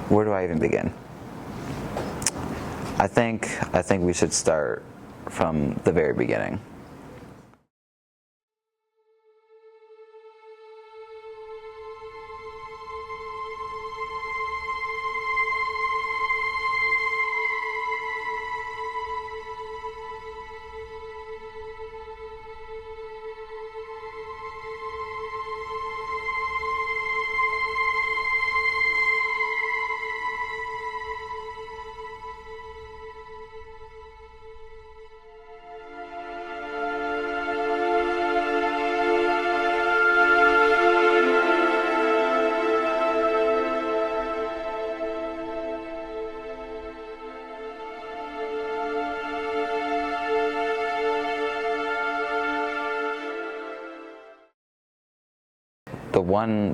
where do I even begin? I think we should start from the very beginning.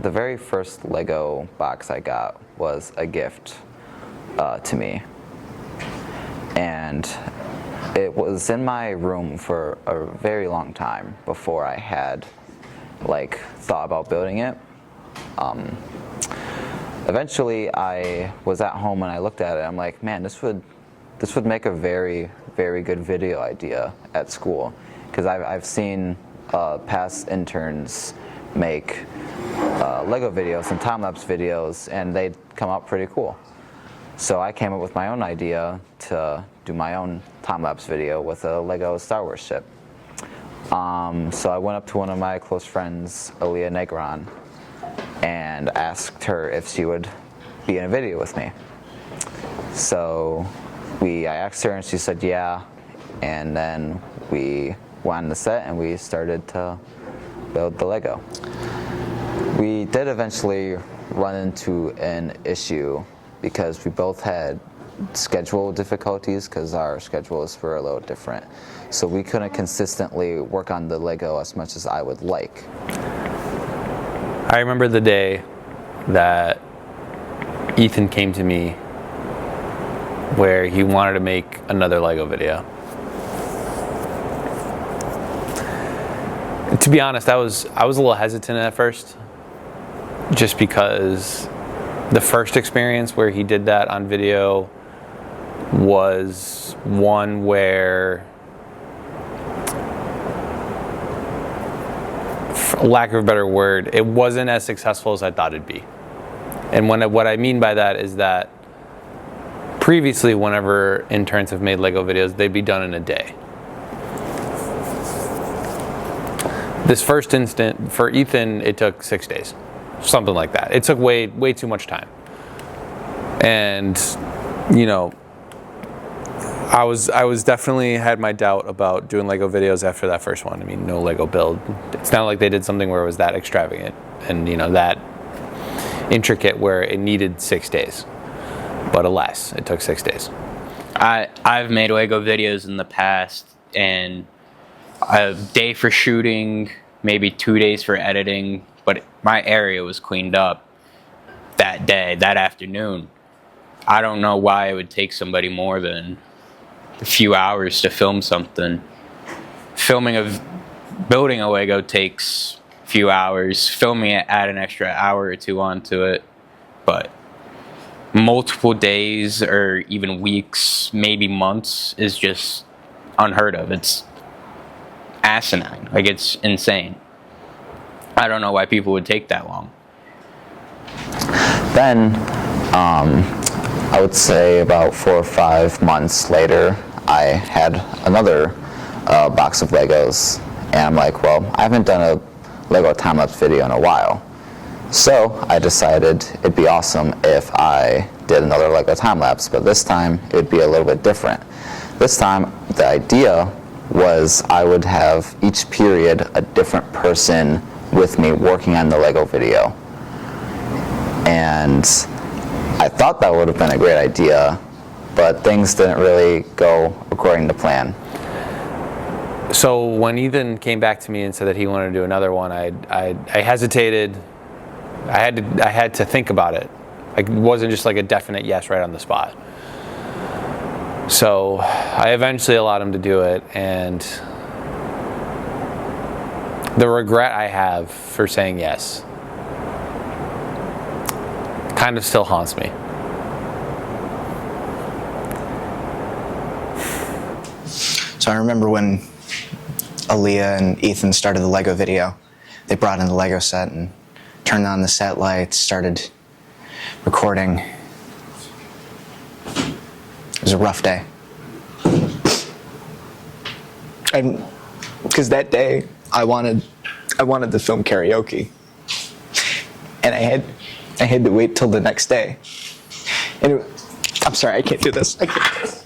The very first Lego box I got was a gift to me, and it was in my room for a very long time before I had thought about building it. Eventually I was at home and I looked at it. I'm like, man, this would make a very, very good video idea at school, because I've seen past interns make Lego videos and time-lapse videos, and they'd come out pretty cool. So I came up with my own idea to do my own time-lapse video with a Lego Star Wars ship. So I went up to one of my close friends, Aaliyah Negron, and asked her if she would be in a video with me. So I asked her and she said yeah, and then we went on the set and we started to build the Lego. We did eventually run into an issue because we both had schedule difficulties, because our schedules were a little different. So we couldn't consistently work on the Lego as much as I would like. I remember the day that Ethan came to me where he wanted to make another Lego video. To be honest, I was a little hesitant at first, just because the first experience where he did that on video was one where, for lack of a better word, it wasn't as successful as I thought it'd be. And what I mean by that is that previously, whenever interns have made Lego videos, they'd be done in a day. This first instant, for Ethan, it took 6 days. Something like that. It took way too much time. And, you know, I was definitely had my doubt about doing Lego videos after that first one. I mean, no Lego build. It's not like they did something where it was that extravagant and, you know, that intricate where it needed 6 days. But alas, it took 6 days. I've made Lego videos in the past, and a day for shooting, maybe 2 days for editing, but my area was cleaned up that day, that afternoon. I don't know why it would take somebody more than a few hours to film something. Building a Lego takes a few hours. Filming it, add an extra hour or two onto it. But multiple days or even weeks, maybe months, is just unheard of. It's asinine. Like, it's insane. I don't know why people would take that long. Then, I would say about 4 or 5 months later, I had another box of Legos, and I'm like, well, I haven't done a Lego time-lapse video in a while. So I decided it'd be awesome if I did another Lego time-lapse, but this time it would be a little bit different. This time, the idea was I would have each period a different person with me working on the Lego video. And I thought that would have been a great idea, but things didn't really go according to plan. So when Ethan came back to me and said that he wanted to do another one, I hesitated. I had to think about it. Like, it wasn't just like a definite yes right on the spot. So I eventually allowed him to do it, and the regret I have for saying yes kind of still haunts me. So I remember when Aaliyah and Ethan started the Lego video, they brought in the Lego set and turned on the set lights, started recording. It was a rough day. And because that day I wanted to film karaoke, and I had to wait till the next day. And I'm sorry, I can't do this. I can't do this.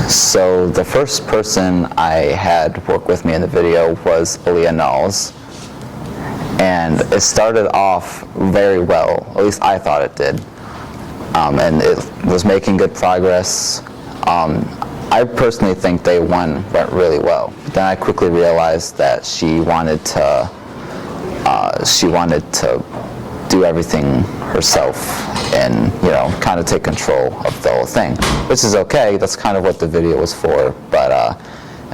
So the first person I had work with me in the video was Aaliyah Knowles. And it started off very well, at least I thought it did. And it was making good progress. I personally think day one went really well. But then I quickly realized that she wanted to do everything herself and, you know, kind of take control of the whole thing, which is okay. That's kind of what the video was for. But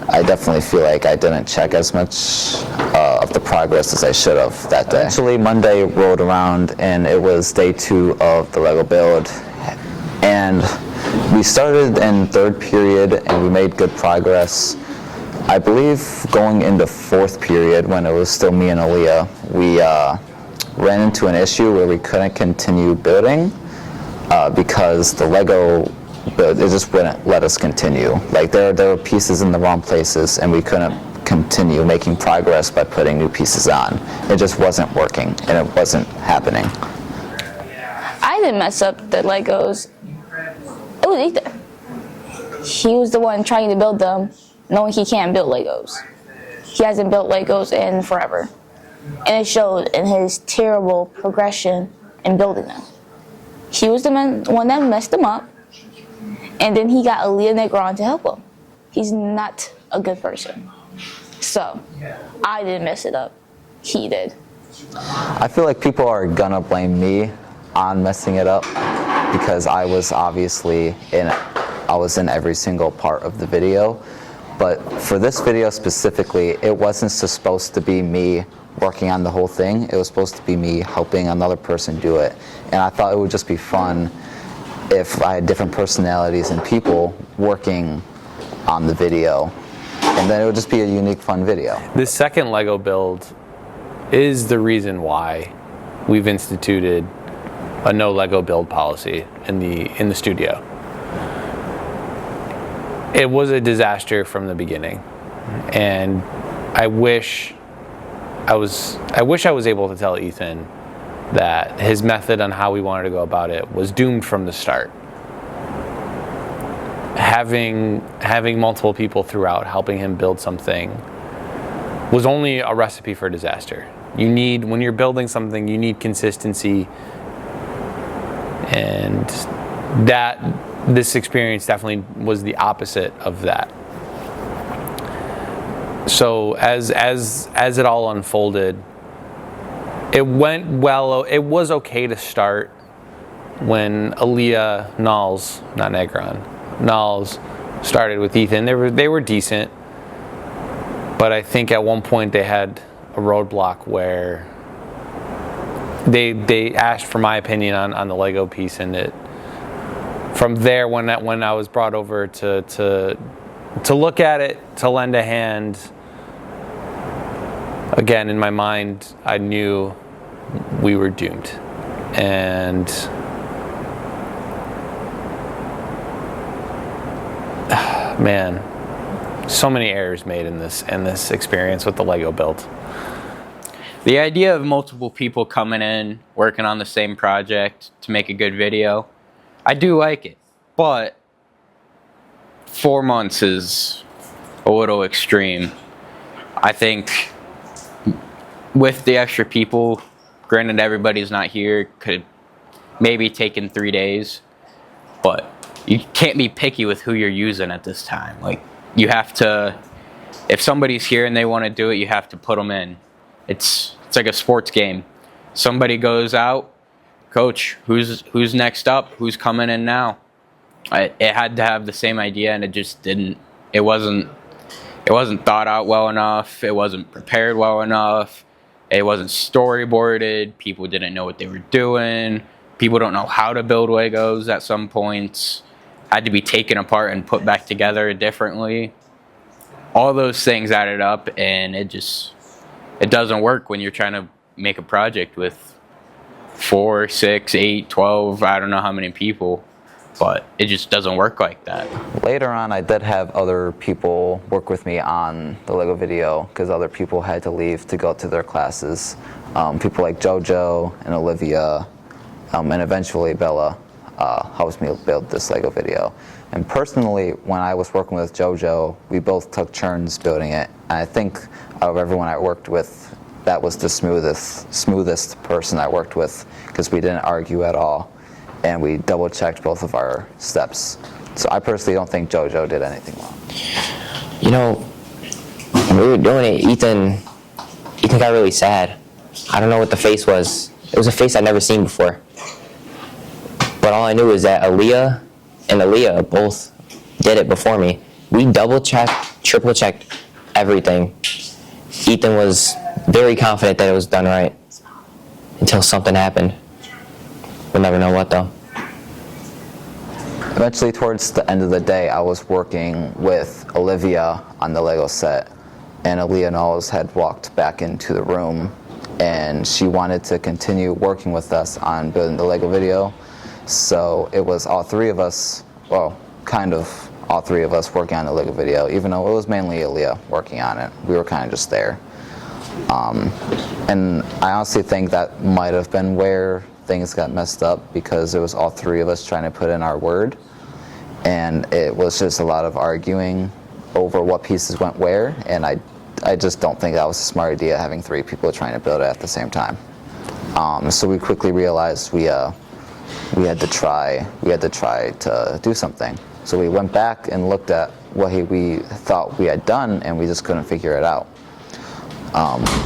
I definitely feel like I didn't check as much of the progress as I should have that day. Eventually, Monday rolled around, and it was day 2 of the Lego build. And we started in 3rd period, and we made good progress. I believe going into 4th period, when it was still me and Aaliyah, we ran into an issue where we couldn't continue building because the Lego build, it just wouldn't let us continue. Like there were pieces in the wrong places, and we couldn't continue making progress by putting new pieces on. It just wasn't working, and it wasn't happening. I didn't mess up the Legos. It was Ethan. He was the one trying to build them, knowing he can't build Legos. He hasn't built Legos in forever. And it showed in his terrible progression in building them. He was the one that messed them up, and then he got Aaliyah Negron to help him. He's not a good person. So, I didn't mess it up. He did. I feel like people are gonna blame me on messing it up because I was obviously I was in every single part of the video. But for this video specifically, it wasn't supposed to be me working on the whole thing. It was supposed to be me helping another person do it. And I thought it would just be fun if I had different personalities and people working on the video. And then it would just be a unique, fun video. This second Lego build is the reason why we've instituted a no Lego build policy in the studio. It was a disaster from the beginning, and I wish I was able to tell Ethan that his method on how we wanted to go about it was doomed from the start. Having multiple people throughout helping him build something was only a recipe for disaster. When you're building something, you need consistency, and this experience definitely was the opposite of that. So as it all unfolded, it went well. It was okay to start when Aaliyah Knowles, not Negron, Knowles started with Ethan. They were decent, but I think at one point they had a roadblock where they asked for my opinion on the Lego piece, and it from there when I was brought over to look at it, to lend a hand. Again, in my mind, I knew we were doomed, and man, so many errors made in this experience with the Lego build. The idea of multiple people coming in, working on the same project to make a good video, I do like it, but 4 months is a little extreme. I think with the extra people, granted everybody's not here, could maybe take in 3 days, but you can't be picky with who you're using at this time. Like, you have to, if somebody's here and they want to do it, you have to put them in. It's like a sports game. Somebody goes out, coach, who's next up? Who's coming in now? It had to have the same idea, and it just didn't. It wasn't thought out well enough. It wasn't prepared well enough. It wasn't storyboarded. People didn't know what they were doing. People don't know how to build Legos at some points. had to be taken apart and put back together differently. All those things added up, and it doesn't work when you're trying to make a project with 4, 6, 8, 12, I don't know how many people, but it just doesn't work like that. Later on, I did have other people work with me on the Lego video because other people had to leave to go to their classes. People like JoJo and Olivia, and eventually Bella helped me build this Lego video. And personally, when I was working with JoJo, we both took turns building it. And I think out of everyone I worked with, that was the smoothest person I worked with because we didn't argue at all. And we double checked both of our steps. So I personally don't think JoJo did anything wrong. You know, when we were doing it, Ethan got really sad. I don't know what the face was. It was a face I'd never seen before. But all I knew is that Aaliyah and Aaliyah both did it before me. We double-checked, triple-checked everything. Ethan was very confident that it was done right until something happened. We'll never know what, though. Eventually, towards the end of the day, I was working with Olivia on the Lego set, and Aaliyah Knowles had walked back into the room, and she wanted to continue working with us on building the Lego video. So it was all three of us, well, kind of all three of us working on the Lego video, even though it was mainly Aaliyah working on it. We were kind of just there. And I honestly think that might have been where things got messed up, because it was all three of us trying to put in our word, and it was just a lot of arguing over what pieces went where, and I just don't think that was a smart idea, having three people trying to build it at the same time. So we quickly realized we had to try to do something. So we went back and looked at what we thought we had done, and we just couldn't figure it out.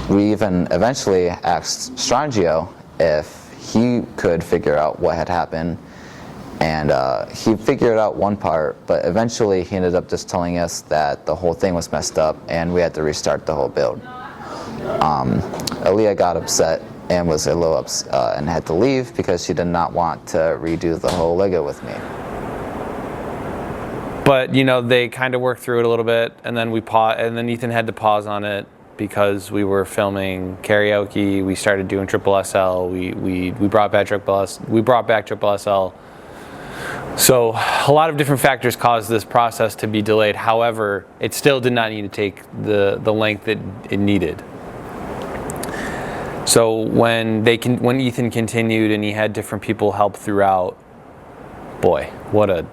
We even eventually asked Strangio if he could figure out what had happened, and he figured out one part, but eventually he ended up just telling us that the whole thing was messed up and we had to restart the whole build. Aaliyah got upset and was a little upset and had to leave because she did not want to redo the whole Lego with me. But you know, they kind of worked through it a little bit, and then and then Ethan had to pause on it because we were filming karaoke. We started doing Triple SL. We brought back Triple SL. So a lot of different factors caused this process to be delayed. However, it still did not need to take the length that it needed. So when Ethan continued and he had different people help throughout, boy, what a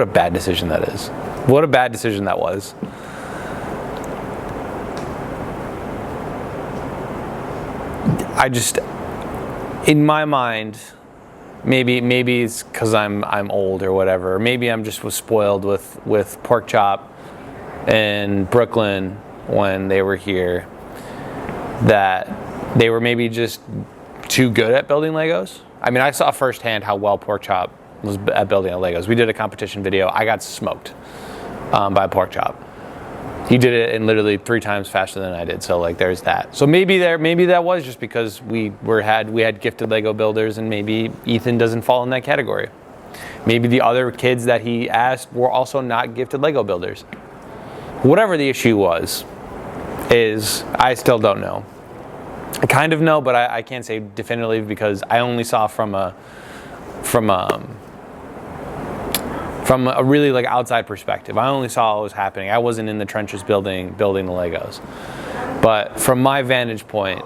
bad decision that is. What a bad decision that was. In my mind, maybe it's because I'm old or whatever. Maybe I'm just was spoiled with Pork Chop in Brooklyn when they were here, that they were maybe just too good at building Legos. I mean, I saw firsthand how well Pork Chop was at building Legos. We did a competition video. I got smoked by Pork Chop. He did it in literally 3 times faster than I did. So like, there's that. So maybe that was just because we had gifted Lego builders, and maybe Ethan doesn't fall in that category. Maybe the other kids that he asked were also not gifted Lego builders. Whatever the issue was, I still don't know. I kind of know, but I can't say definitively because I only saw from a really like outside perspective. I only saw what was happening. I wasn't in the trenches building the Legos. But from my vantage point,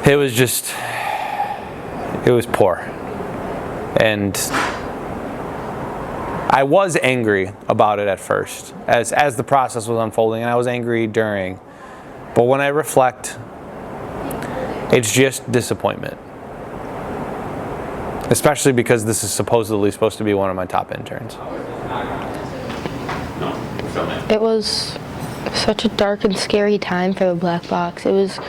it was poor. And I was angry about it at first, as the process was unfolding, and I was angry during. But when I reflect, it's just disappointment. Especially because this is supposedly supposed to be one of my top interns. It was such a dark and scary time for the black box. It was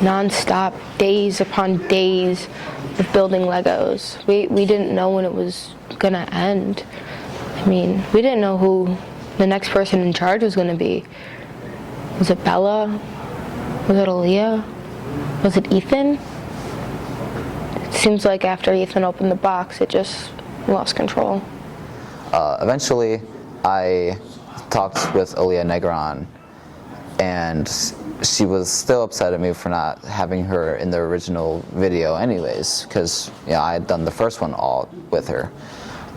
non-stop, days upon days of building Legos. We didn't know when it was gonna end. I mean, we didn't know who the next person in charge was gonna be. Was it Bella? Was it Aaliyah? Was it Ethan? seems like after Ethan opened the box, it just lost control. Eventually, I talked with Aaliyah Negron, and she was still upset at me for not having her in the original video anyways, because I had done the first one all with her,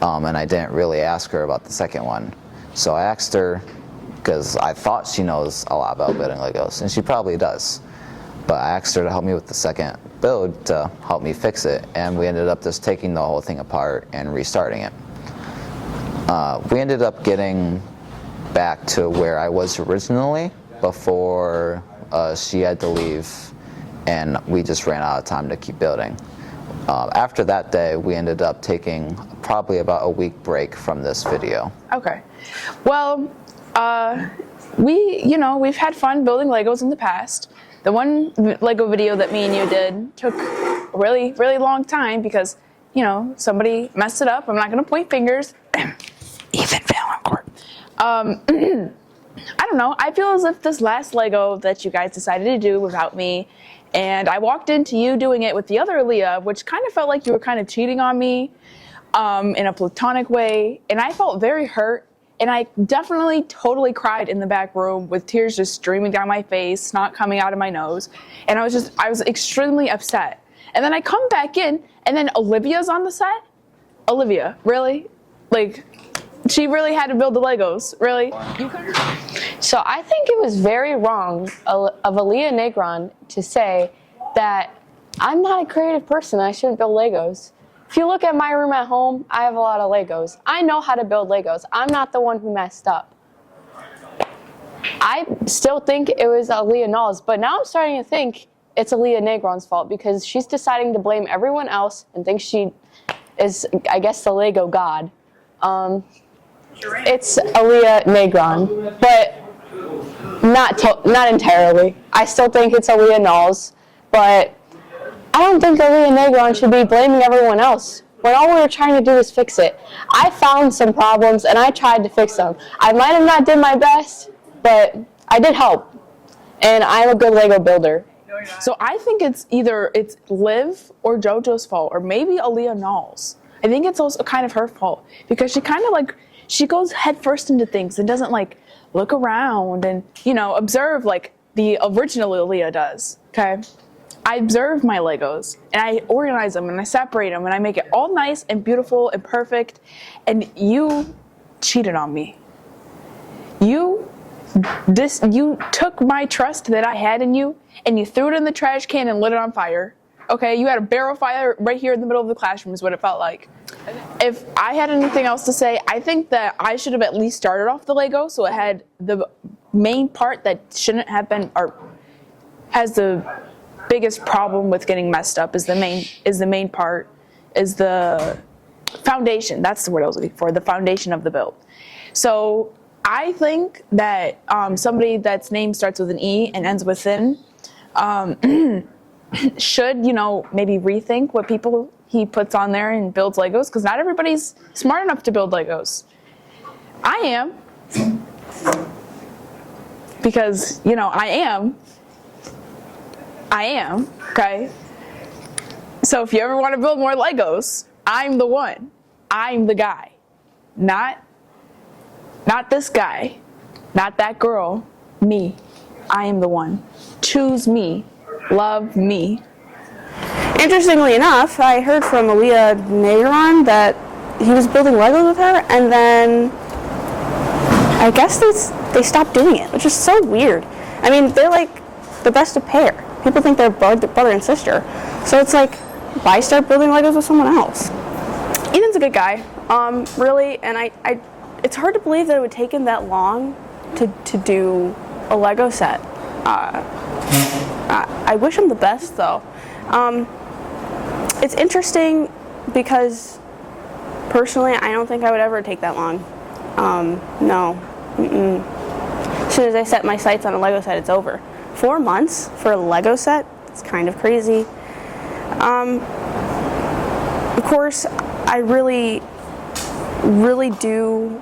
and I didn't really ask her about the second one. So I asked her, because I thought she knows a lot about building Legos, and she probably does. But I asked her to help me with the second build to help me fix it, and we ended up just taking the whole thing apart and restarting it. We ended up getting back to where I was originally before she had to leave, and we just ran out of time to keep building. After that day, we ended up taking probably about a week break from this video. Okay. Well, we've had fun building Legos in the past. The one Lego video that me and you did took a really, really long time because, somebody messed it up. I'm not going to point fingers. Ethan Vaillancourt. I don't know. I feel as if this last Lego that you guys decided to do without me, and I walked into you doing it with the other Aaliyah, which kind of felt like you were kind of cheating on me in a platonic way, and I felt very hurt. And I definitely totally cried in the back room with tears just streaming down my face, snot coming out of my nose. And I was extremely upset. And then I come back in, and then Olivia's on the set? Olivia, really? Like, she really had to build the Legos, really? So I think it was very wrong of Aaliyah Negron to say that I'm not a creative person, I shouldn't build Legos. If you look at my room at home, I have a lot of Legos. I know how to build Legos. I'm not the one who messed up. I still think it was Aaliyah Knowles, but now I'm starting to think it's Aaliyah Negron's fault because she's deciding to blame everyone else and thinks she is, I guess, the Lego god. It's Aaliyah Negron, but not entirely. I still think it's Aaliyah Knowles, but I don't think Aaliyah Negron should be blaming everyone else when all we were trying to do was fix it. I found some problems and I tried to fix them. I might have not did my best, but I did help. And I'm a good Lego builder. So I think it's either it's Liv or JoJo's fault, or maybe Aaliyah Knowles. I think it's also kind of her fault because she kind of she goes head first into things and doesn't look around and, observe like the original Aaliyah does, okay? I observe my Legos, and I organize them, and I separate them, and I make it all nice and beautiful and perfect, and you cheated on me. You took my trust that I had in you, and you threw it in the trash can and lit it on fire. Okay, you had a barrel fire right here in the middle of the classroom is what it felt like. If I had anything else to say, I think that I should have at least started off the Lego so it had the main part that shouldn't have been, or has the biggest problem with getting messed up is the main part, is the foundation. That's the word I was looking for, the foundation of the build. So I think that somebody that's name starts with an E and ends with "in" should, maybe rethink what people he puts on there and builds Legos, because not everybody's smart enough to build Legos. I am, because, I am, okay? So if you ever want to build more Legos, I'm the one. I'm the guy. Not this guy. Not that girl. Me. I am the one. Choose me. Love me. Interestingly enough, I heard from Aaliyah Negron that he was building Legos with her, and then I guess they stopped doing it, which is so weird. I mean, they're like the best of pair. People think they're brother and sister. So it's like, why start building Legos with someone else? Ethan's a good guy. Really, and it's hard to believe that it would take him that long to do a Lego set. I wish him the best, though. It's interesting because, personally, I don't think I would ever take that long. No. As soon as I set my sights on a Lego set, it's over. 4 months for a Lego set? It's kind of crazy. Of course, I really do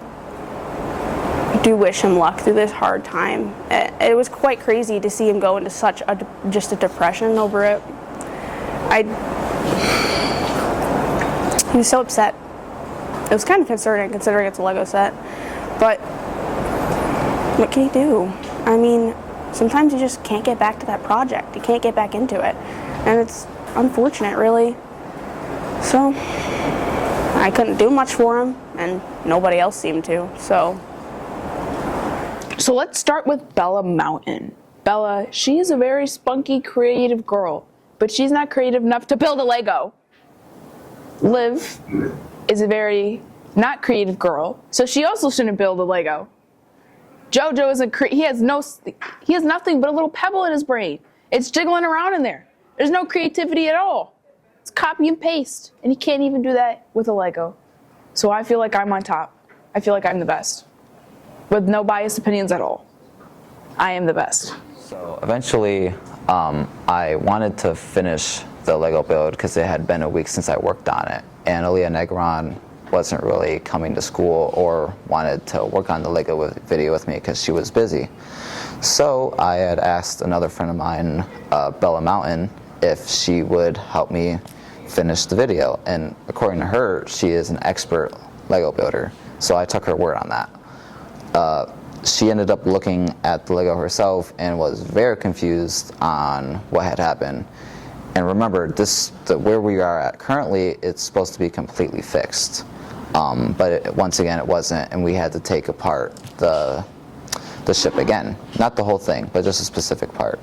wish him luck through this hard time. It was quite crazy to see him go into such just a depression over it. He was so upset. It was kind of concerning considering it's a Lego set. But what can you do? I mean, sometimes you just can't get back to that project. You can't get back into it. And it's unfortunate, really. So I couldn't do much for him, and nobody else seemed to. So let's start with Bella Mountain. Bella, she is a very spunky, creative girl, but she's not creative enough to build a Lego. Liv is a very not creative girl, so she also shouldn't build a Lego. Jojo isn't he has nothing but a little pebble in his brain. It's jiggling around in there. There's no creativity at all. It's copy and paste, and he can't even do that with a Lego. So I feel like I'm on top. I feel like I'm the best, with no biased opinions at all. I am the best. So eventually, I wanted to finish the Lego build because it had been a week since I worked on it, and Aaliyah Negron wasn't really coming to school or wanted to work on the Lego video with me because she was busy. So I had asked another friend of mine, Bella Mountain, if she would help me finish the video, and according to her, she is an expert Lego builder, so I took her word on that. She ended up looking at the Lego herself and was very confused on what had happened. And remember, where we are at currently, it's supposed to be completely fixed. But once again, it wasn't, and we had to take apart the ship again. Not the whole thing, but just a specific part.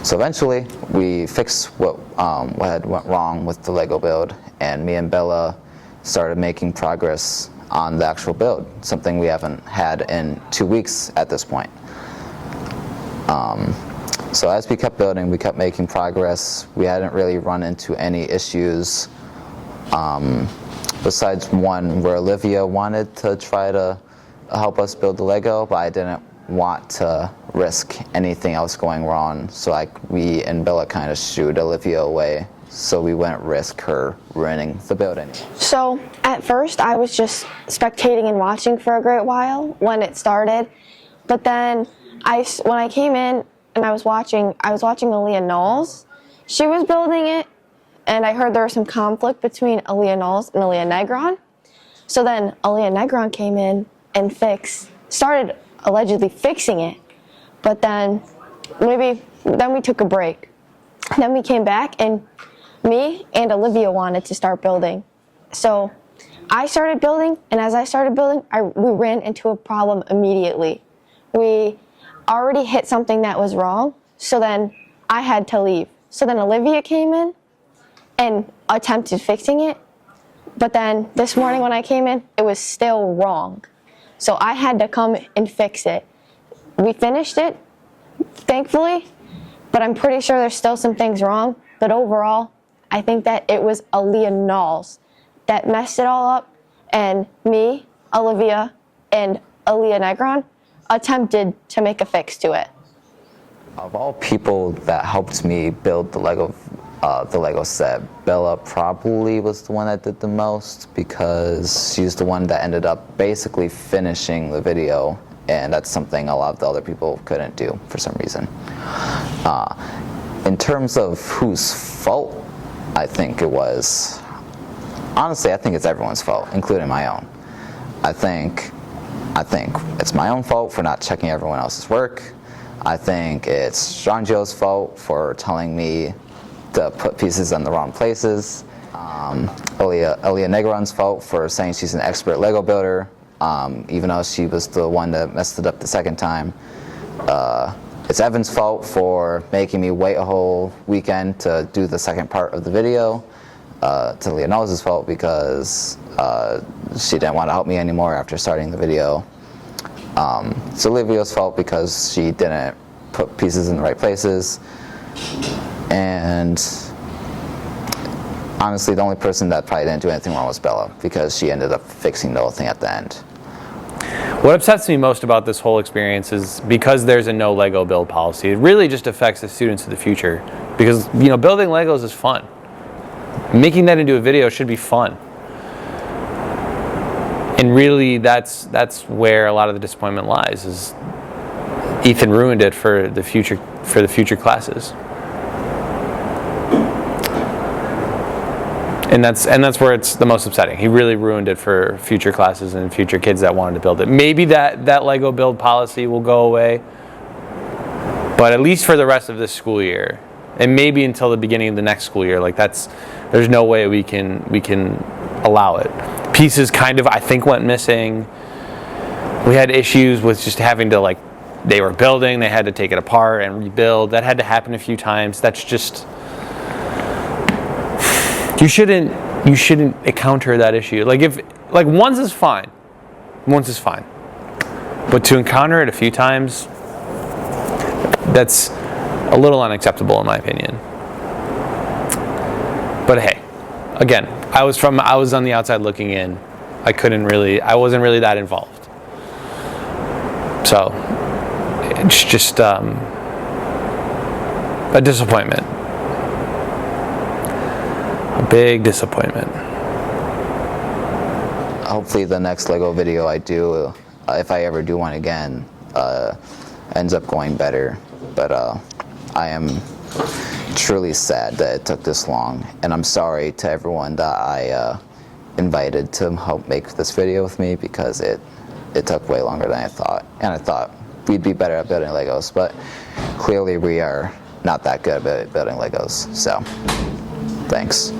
So eventually, we fixed what had went wrong with the Lego build, and me and Bella started making progress on the actual build, something we haven't had in 2 weeks at this point. So as we kept building, we kept making progress. We hadn't really run into any issues, besides one where Olivia wanted to try to help us build the Lego, but I didn't want to risk anything else going wrong, so we and Bella kind of shooed Olivia away, so we wouldn't risk her ruining the build anymore. So at first I was just spectating and watching for a great while when it started, but then when I came in and I was watching Aaliyah Knowles. She was building it, and I heard there was some conflict between Aaliyah Knowles and Aaliyah Negron. So then Aaliyah Negron came in and started allegedly fixing it, but then we took a break. Then we came back, and me and Olivia wanted to start building. So I started building, and as I started building, we ran into a problem immediately. We already hit something that was wrong, so then I had to leave. So then Olivia came in and attempted fixing it, but then this morning when I came in, it was still wrong. So I had to come and fix it. We finished it, thankfully, but I'm pretty sure there's still some things wrong. But overall, I think that it was Aaliyah Knowles that messed it all up, and me, Olivia, and Aaliyah Negron attempted to make a fix to it. Of all people that helped me build the Lego set, Bella probably was the one that did the most, because she's the one that ended up basically finishing the video, and that's something a lot of the other people couldn't do for some reason. In terms of whose fault I think it was, honestly, I think it's everyone's fault, including my own. I think it's my own fault for not checking everyone else's work. I think it's Jeanjo's fault for telling me to put pieces in the wrong places. Aaliyah Negron's fault for saying she's an expert Lego builder, even though she was the one that messed it up the second time. It's Evan's fault for making me wait a whole weekend to do the second part of the video. It's Aaliyah Knowles' fault because she didn't want to help me anymore after starting the video. It's Olivia's fault because she didn't put pieces in the right places. And honestly, the only person that probably didn't do anything wrong was Bella, because she ended up fixing the whole thing at the end. What upsets me most about this whole experience is because there's a no Lego build policy, it really just affects the students of the future. Because, building Legos is fun. Making that into a video should be fun. And really, that's where a lot of the disappointment lies, is Ethan ruined it for the future classes. And that's where it's the most upsetting. He really ruined it for future classes and future kids that wanted to build it. Maybe that Lego build policy will go away, but at least for the rest of this school year, and maybe until the beginning of the next school year, like there's no way we can allow it. Pieces kind of, I think, went missing. We had issues with just having to, like, they were building, they had to take it apart and rebuild. That had to happen a few times. That's just, you shouldn't encounter that issue. Like once is fine. Once is fine. But to encounter it a few times, that's a little unacceptable in my opinion. But hey, again, I was on the outside looking in. I wasn't really that involved. So it's just a disappointment. A big disappointment. Hopefully the next Lego video I do, if I ever do one again, ends up going better. But I am truly sad that it took this long, and I'm sorry to everyone that I invited to help make this video with me, because it took way longer than I thought. And I thought we'd be better at building Legos, but clearly we are not that good at building Legos. So, thanks.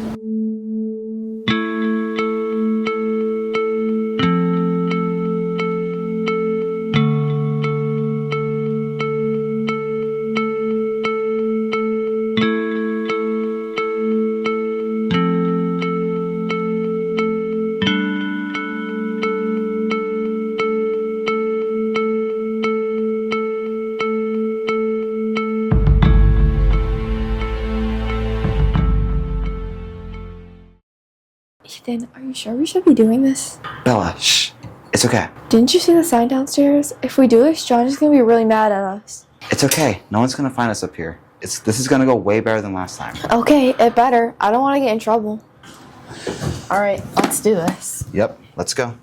Ethan, are you sure we should be doing this? Bella, shh. It's okay. Didn't you see the sign downstairs? If we do this, John is going to be really mad at us. It's okay. No one's gonna find us up here. This is gonna go way better than last time. Okay, it better. I don't want to get in trouble. Alright, let's do this. Yep, let's go.